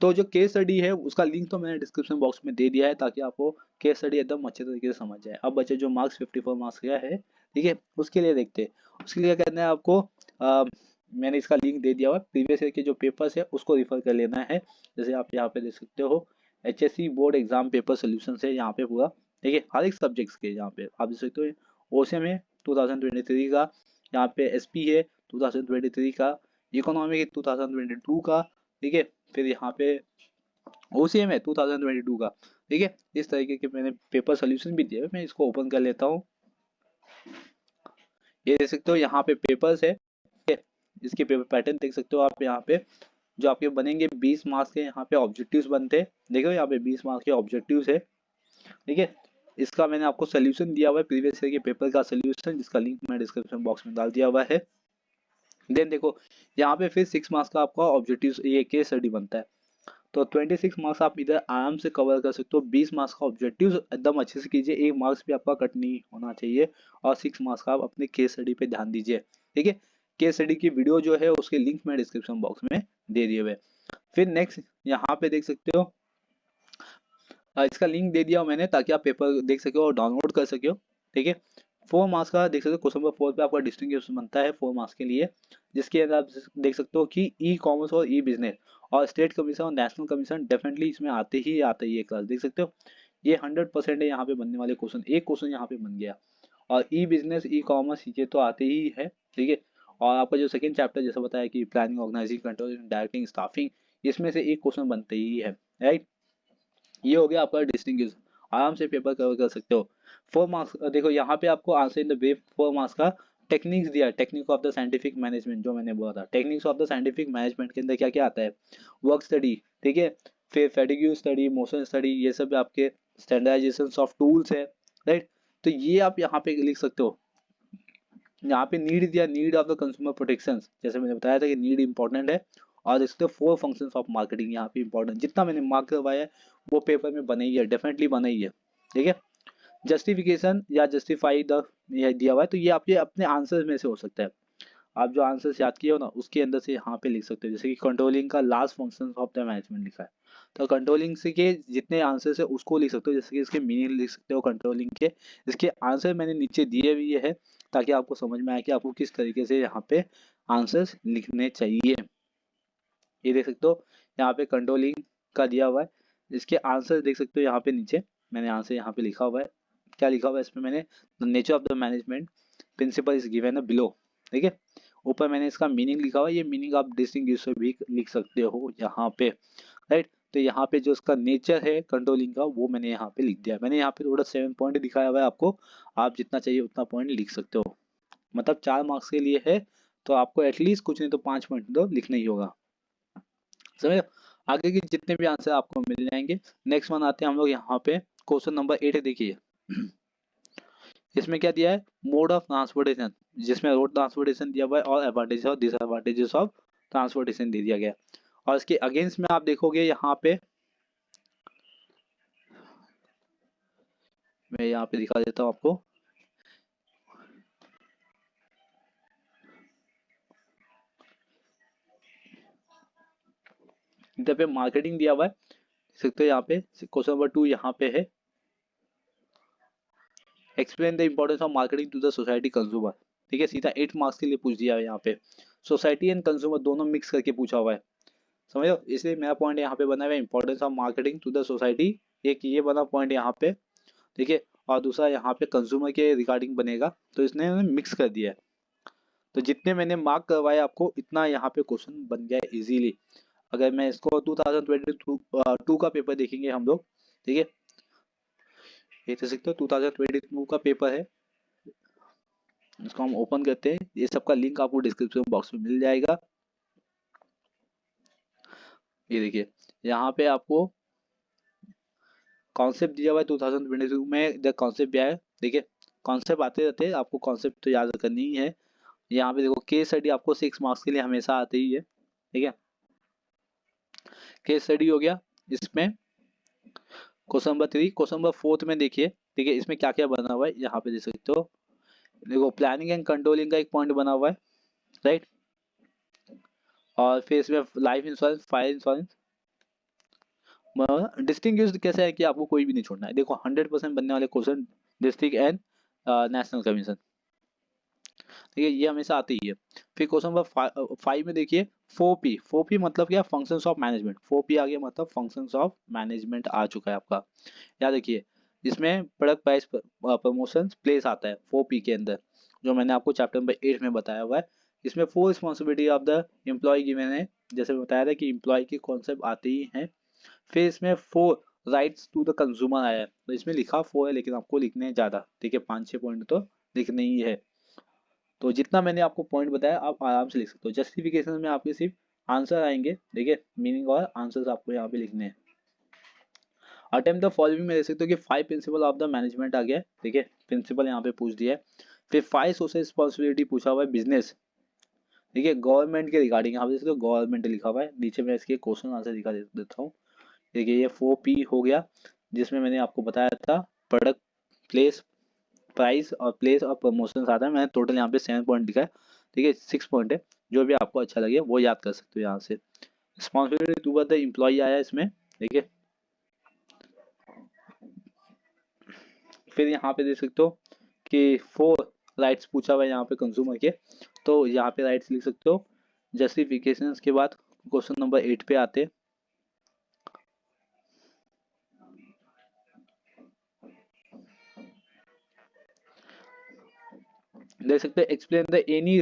तो जो केस स्टडी है उसका लिंक तो मैंने डिस्क्रिप्शन बॉक्स में दे दिया है ताकि आपको केस स्टडी एकदम अच्छे तरीके से समझ जाए। अब बचे जो मार्क्स 54 मार्क्स का है, ठीक है, उसके लिए देखते हैं। उसके लिए क्या करना है आपको, मैंने इसका लिंक दे दिया हुआ है, प्रीवियस ईयर के जो पेपर्स है उसको रिफर कर लेना है। जैसे आप यहाँ पे देख सकते हो, HSC board exam paper solution है यहाँ पे पूरा। ठीक है, हर एक सब्जेक्ट्स के यहाँ पे आप देख सकते हो। ओसीएम है 2023 का, यहाँ पे एसपी है 2023 का, इकोनॉमिक है 2022 का। ठीक है, फिर यहाँ पे ओसीएम है 2022 का। ठीक है, इस तरीके के मैंने पेपर सोल्यूशन भी दिया है। मैं इसको ओपन कर लेता हूँ। ये देख सकते हो यहाँ पे पेपर्स है। ठीक है, इसके पेपर पैटर्न देख सकते हो आप यहाँ पे। जो आपके बनेंगे 20 मार्क्स के यहाँ पे ऑब्जेक्टिव्स बनते हैं। देखो यहाँ पे 20 मार्क्स के ऑब्जेक्टिव्स है। ठीक है, इसका मैंने आपको सोल्यूशन दिया हुआ है, प्रीवियस ईयर के पेपर का सोल्यूशन, जिसका लिंक मैं डिस्क्रिप्शन बॉक्स में डाल दिया हुआ है। देन देखो यहाँ पे फिर 6 मार्क्स का आपका ऑब्जेक्टिव ये केस स्टडी बनता है। तो 26 मार्क्स आप इधर आराम से कवर कर सकते हो। 20 मार्क्स का ऑब्जेक्टिव एकदम अच्छे से कीजिए, एक मार्क्स भी आपका कट नहीं होना चाहिए। और 6 मार्क्स का आप अपने केस स्टडी पे ध्यान दीजिए। ठीक है, केस स्टडी की वीडियो जो है उसके लिंक मैं डिस्क्रिप्शन बॉक्स में दे दिए हुए। फिर नेक्स्ट यहाँ पे देख सकते हो, इसका लिंक दे दिया मैंने ताकि आप पेपर देख सके और डाउनलोड कर सके हो। ठीक है, 4 मार्क्स का देख सकते हो, क्वेश्चन नंबर 4 पे आपका डिस्टिंग्विश बनता है 4 मार्क्स के लिए, जिसके अंदर आप देख सकते हो कि ई कॉमर्स और ई बिजनेस और स्टेट कमीशन और नेशनल कमीशन डेफिनेटली इसमें आते ही आते ही ये क्लास देख सकते हो। ये 100% है यहाँ पे बनने वाले क्वेश्चन। एक क्वेश्चन यहाँ पे बन गया। और ई बिजनेस ई कॉमर्स ये तो आते ही है। ठीक है, और आपका जो सेकंड चैप्टर जैसा बताया कि planning, organising, controlling, directing, staffing, इसमें से एक क्वेश्चन बनते ही है। राइट, ये हो गया आपका डिस्टिंग्विश। आराम से पेपर कवर कर सकते हो। 4 मार्क्स देखो यहाँ पे आपको answer in the brief 4 marks का टेक्निक्स दिया है। Technique of the scientific management जो मैंने बोला था, techniques of the scientific management के अंदर क्या क्या आता है, वर्क स्टडी। ठीक है, फिर फैटिग्यू स्टडी, मोशन स्टडी, ये सब आपके स्टैंडर्डाइजेशन ऑफ टूल्स है। राइट, तो ये आप यहाँ पे लिख सकते हो। यहाँ पे नीड दिया, need of the consumer protection, जैसे मैंने बताया था कि नीड इंपॉर्टेंट है। और इसके 4 फंक्शंस ऑफ मार्केटिंग यहाँ पे इंपॉर्टेंट, जितना मैंने मार्क करवाया है वो पेपर में बना ही है, डेफिनेटली बना ही है। ठीक है, जस्टिफिकेशन या जस्टिफाई द ये दिया हुआ है, तो ये आपके अपने आंसर में से हो सकता है। आप जो आंसर्स याद किए हो ना उसके अंदर से यहाँ पे लिख सकते हो। जैसे कि कंट्रोलिंग का last function of the management लिखा है, तो कंट्रोलिंग से के जितने आंसर्स है उसको लिख सकते हो। जैसे कि इसके मीनिंग लिख सकते हो कंट्रोलिंग के। इसके आंसर मैंने नीचे दिए हुए है ताकि आपको समझ में आए कि आपको किस तरीके से यहाँ पे आंसर्स लिखने चाहिए। ये देख सकते हो यहाँ पे कंट्रोलिंग का दिया हुआ है। इसके आंसर देख सकते हो यहाँ पे नीचे मैंने आंसर यहाँ पे लिखा हुआ है। क्या लिखा हुआ है इसमें मैंने, the nature of the management principle is given है बिलो। ठीक है, ऊपर मैंने इसका मीनिंग लिखा हुआ है। ये मीनिंग आप डिस्टिंग्विश से भी लिख सकते हो यहाँ पे। राइट, तो यहाँ पे जो इसका नेचर है कंट्रोलिंग का वो मैंने यहाँ पे लिख दिया है। मैंने यहाँ पे थोड़ा 7 पॉइंट दिखाया हुआ है आपको, आप जितना चाहिए उतना पॉइंट लिख सकते हो। मतलब 4 मार्क्स के लिए है तो आपको एटलीस्ट कुछ नहीं तो 5 पॉइंट तो लिखना ही होगा। समझे? आगे के जितने भी आंसर आपको मिल जाएंगे। नेक्स्ट वन आते हैं हम लोग यहाँ पे, क्वेश्चन नंबर 8 देखिए। इसमें क्या दिया है, मोड ऑफ ट्रांसपोर्टेशन, जिसमें रोड ट्रांसपोर्टेशन दिया हुआ है और एडवांटेजेस और डिसएडवांटेजेस ऑफ ट्रांसपोर्टेशन दे दिया गया। और इसके अगेंस्ट में आप देखोगे यहाँ पे, मैं यहाँ पे दिखा देता हूँ आपको। इधर पे मार्केटिंग दिया हुआ है, देख सकते हो यहाँ पे क्वेश्चन नंबर 2 यहाँ पे है, explain the importance of marketing to the society consumer. ठीक है, सीधा 8 मार्क्स के लिए पूछ दिया है यहाँ पे। सोसाइटी एंड कंज्यूमर दोनों मिक्स करके पूछा हुआ है, समझ लो, इसलिए मेरा पॉइंट यहाँ पे बना हुआ है importance of marketing to the society, एक ये बना पॉइंट यहाँ पे, ठीक है, और दूसरा यहाँ पे कंज्यूमर के रिगार्डिंग बनेगा, तो इसने मिक्स कर दिया है। तो जितने मैंने मार्क करवाए आपको इतना यहाँ पे क्वेश्चन बन गया इजीली। अगर मैं इसको 2022 का पेपर देखेंगे हम लोग, ठीक है, ये देख सकते हो 2022 का पेपर है, इसको हम ओपन करते हैं, ये सबका लिंक आपको डिस्क्रिप्शन बॉक्स में मिल जाएगा। ये देखिए यहाँ पे आपको कॉन्सेप्ट दिया हुआ है 2022 में, इधर कॉन्सेप्ट भी आया है, देखिए कॉन्सेप्ट आते रहते हैं, आपको कॉन्सेप्ट तो याद करनी ही है। यहाँ पे देखो केस स्टडी आपको 6 मार्क्स के लिए हमेशा आते ही है, ठीक है, केस स्टडी हो गया। इसमें क्वेश्चन नंबर 3, क्वेश्चन नंबर 4 में देखिए, ठीक है, इसमें क्या क्या बना हुआ है यहाँ पे देख सकते हो, देखो प्लानिंग एंड कंट्रोलिंग का एक पॉइंट बना हुआ है, राइट, और फिर इसमें life insurance, fire insurance, distinguish कैसे है कि आपको कोई भी नहीं छोड़ना है, देखो 100% बनने वाले question district and national commission, ठीक है, ये हमेशा आते ही है। फिर क्वेश्चन नंबर 5 में देखिए 4P, 4P मतलब क्या, फंक्शंस ऑफ मैनेजमेंट, 4P आ गया मतलब फंक्शंस ऑफ मैनेजमेंट आ चुका है आपका। याद रखिए इसमें प्रोडक्ट प्राइस प्रमोशन प्लेस आता है 4P के अंदर, जो मैंने आपको चैप्टर नंबर 8 में बताया हुआ है। इसमें 4 रिस्पॉन्सिबिलिटी ऑफ द एम्प्लॉय की मैंने जैसे बताया था कि एम्प्लॉय के कॉन्सेप्ट आते ही हैं। फिर इसमें 4 राइट्स टू द कंज्यूमर आया है, तो इसमें लिखा 4 है लेकिन आपको लिखने हैं ज़्यादा, ठीक है, 5-6 पॉइंट तो लिखने ही है। तो जितना मैंने आपको पॉइंट बताया आप आराम से लिख सकते हो। जस्टिफिकेशन में आपके सिर्फ आंसर आएंगे, देखिए मीनिंग और आंसर्स आपको यहाँ पे लिखने हैं। अटेम्प्ट द फॉलोइंग में देख सकते हो कि 5 प्रिंसिपल ऑफ द मैनेजमेंट आ गया, ठीक है, प्रिंसिपल यहाँ पे पूछ दिया है। फिर 5 सोशल रिस्पॉन्सिबिलिटी पूछा हुआ है बिजनेस, ठीक है, गवर्नमेंट के रिगार्डिंग यहाँ पे देख सकते हो गवर्नमेंट लिखा हुआ है, नीचे मैं इसके क्वेश्चन आंसर दिखा देता हूँ। देखिए ये 4P हो गया, जिसमें मैंने आपको बताया था प्रोडक्ट, प्लेस, प्राइस और प्लेस और प्रमोशन आता है, मैंने टोटल यहाँ पे 7 पॉइंट लिखा है, ठीक है, 6 पॉइंट है, जो भी आपको अच्छा लगे वो याद कर सकते हो यहाँ से। रिस्पॉन्सिबिलिटी टू द एम्प्लॉय आया इसमें, ठीक है, फिर यहाँ पे देख सकते हो कि 4 राइट्स पूछा हुआ है यहाँ पे कंज्यूमर के, तो यहाँ पे राइट्स लिख सकते हो। जस्टिफिकेशन के बाद क्वेश्चन नंबर 8 पे आते हैं, देख सकते हैं एक्सप्लेन द एनी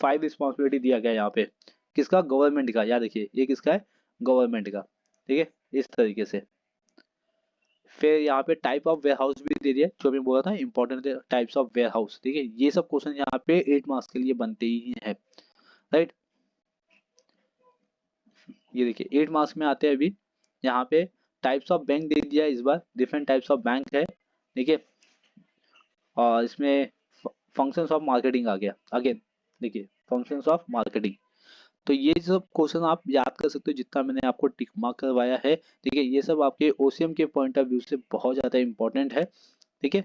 5 रिस्पॉन्सिबिलिटी दिया गया है यहाँ पे, किसका, गवर्नमेंट का, याद रखिए ये किसका है, गवर्नमेंट का, ठीक है, इस तरीके से। फिर यहाँ पे टाइप ऑफ वेयर हाउस भी दे दिया, जो मैं बोला था important types of warehouse, ठीक है, ये सब क्वेश्चन यहाँ पे 8 मार्क्स के लिए बनते ही हैं, राइट। ये देखिए 8 मार्क्स में आते हैं अभी, यहाँ पे टाइप्स ऑफ बैंक दे दिया है इस बार, डिफरेंट टाइप्स ऑफ बैंक है, ठीक है, और इसमें फंक्शंस ऑफ मार्केटिंग आ गया अगेन, देखिए फंक्शंस ऑफ मार्केटिंग। तो ये सब क्वेश्चन आप याद कर सकते हो जितना मैंने आपको टिक मार्क करवाया है, ठीक है, ये सब आपके ओसीएम के पॉइंट ऑफ व्यू से बहुत ज़्यादा इंपॉर्टेंट है, ठीक है,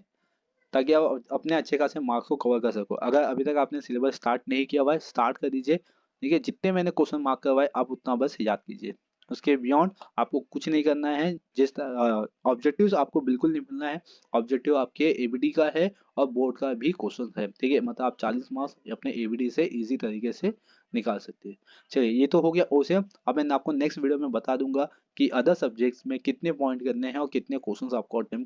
ताकि आप अपने अच्छे खासे मार्क्स को कवर कर सको। अगर अभी तक आपने सिलेबस स्टार्ट नहीं किया हुआ है, स्टार्ट कर दीजिए, ठीक है, जितने मैंने क्वेश्चन मार्क करवाए आप उतना बस याद कीजिए, उसके बियॉन्ड आपको कुछ नहीं करना है। जिस ऑब्जेक्टिव्स आपको बिल्कुल नहीं मिलना है, ऑब्जेक्टिव आपके एबीडी का है और बोर्ड का भी क्वेश्चन है, ठीक है, मतलब आप 40 मार्क्स अपने एबीडी से इजी तरीके से निकाल सकते हैं। चलिए ये तो हो गया ओसीएम, अब मैं आपको नेक्स्ट वीडियो में बता दूंगा कि अदर सब्जेक्ट्स में कितने पॉइंट करने हैं और कितने क्वेश्चंस आपको अटेम्प्ट